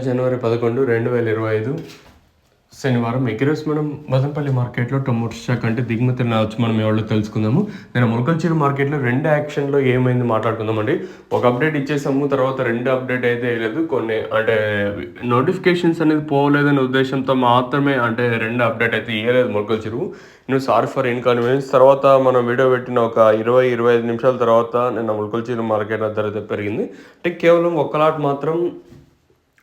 జనవరి 11, 2025 శనివారం. ఈరోజు మనం మదనపల్లి మార్కెట్లో టొమాటో స్టాక్ అంటే దిగుమతి వచ్చి మనం ఎవరో తెలుసుకుందాము. నేను ములకల్చూరు మార్కెట్లో 2 యాక్షన్లో ఏమైంది మాట్లాడుకుందామండి. ఒక అప్డేట్ ఇచ్చేసాము, తర్వాత 2 అప్డేట్ అయితే వేయలేదు. కొన్ని అంటే నోటిఫికేషన్స్ అనేది పోలేదనే ఉద్దేశంతో మాత్రమే అంటే 2 అప్డేట్ అయితే ఇవ్వలేదు ములకల్చూరు. నేను సారీ ఫర్ ఇన్కన్వీనియన్స్. తర్వాత మనం వీడియో పెట్టిన ఒక 20-25 నిమిషాల తర్వాత నిన్న ములకల్చూరు మార్కెట్ ధర అయితే పెరిగింది. అంటే కేవలం ఒక లాట్ మాత్రం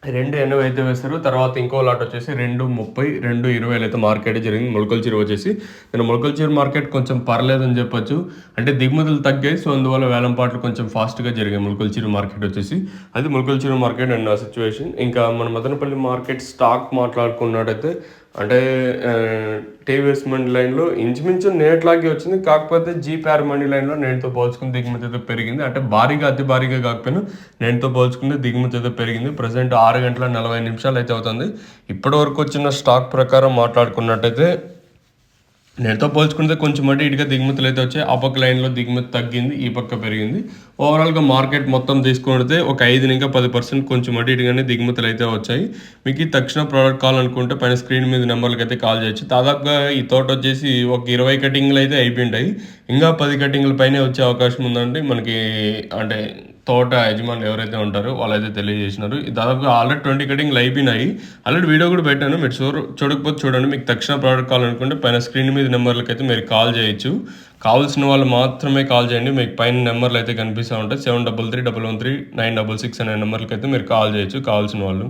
2.80 అయితే వేస్తారు. తర్వాత ఇంకో లాట్ వచ్చేసి 2.30, 2.20 అయితే మార్కెట్ జరిగింది. ములకల్చూరు వచ్చేసి నేను ములకల్చూరు మార్కెట్ కొంచెం పర్లేదని చెప్పొచ్చు. అంటే దిగుమతులు తగ్గాయి, సో అందువల్ల వేలంపాట్లు కొంచెం ఫాస్ట్గా జరిగాయి ములకల్చూరు మార్కెట్ వచ్చేసి. అది ములకల్చూరు మార్కెట్ అండ్ సిచ్యువేషన్. ఇంకా మన మదనపల్లి మార్కెట్ స్టాక్ మాట్లాడుకున్నట్టయితే అంటే టీవీఎస్ మండి లైన్లో ఇంచుమించు నేట్లాగే వచ్చింది. కాకపోతే జీపీఆర్ మండి లైన్లో నేటితో పోల్చుకుని దిగుమతి అయితే పెరిగింది. అంటే భారీగా అతి భారీగా కాకపోయినా నేటితో పోల్చుకుంటే దిగుమతి అయితే పెరిగింది. ప్రజెంట్ 6:40 అయితే అవుతుంది. ఇప్పటి వరకు వచ్చిన స్టాక్ ప్రకారం మాట్లాడుకున్నట్టయితే నేటితో పోల్చుకుంటే కొంచెం అటు ఇటుగా దిగుమతులు అయితే వచ్చాయి. ఆ పక్క లైన్లో దిగుమతి తగ్గింది, ఈ పక్క పెరిగింది. ఓవరాల్గా మార్కెట్ మొత్తం తీసుకుంటే ఒక 5-10% కొంచెం అటు ఇటుగానే దిగుమతులు అయితే వచ్చాయి. మీకు తక్షణ ప్రోడక్ట్ కావాలనుకుంటే పైన స్క్రీన్ మీద నెంబర్లకి అయితే కాల్ చేయొచ్చు. దాదాపుగా ఈ తోట వచ్చేసి ఒక 20 కటింగ్లు అయితే అయిపోయింటాయి. ఇంకా 10 కటింగ్ల పైనే వచ్చే అవకాశం ఉందండి మనకి. అంటే తోట యజమానులు ఎవరైతే ఉంటారో వాళ్ళైతే తెలియజేసినారు. దాదాపుగా ఆల్రెడీ 20 కటింగ్లు అయిపోయినాయి. ఆల్రెడీ వీడియో కూడా పెట్టాను, మీరు చూడకపోతే చూడండి. మీకు తక్షణ ప్రోడక్ట్ కావాలనుకుంటే పైన స్క్రీన్ మీద నెంబర్లకి అయితే మీరు కాల్ చేయొచ్చు. కావాల్సిన వాళ్ళు మాత్రమే కాల్ చేయండి. మీకు పైన నెంబర్లు అయితే కనిపిస్తూ ఉంటాయి. 733113 966 అనే నెంబర్లకి అయితే మీరు కాల్ చేయొచ్చు కావాల్సిన వాళ్ళు.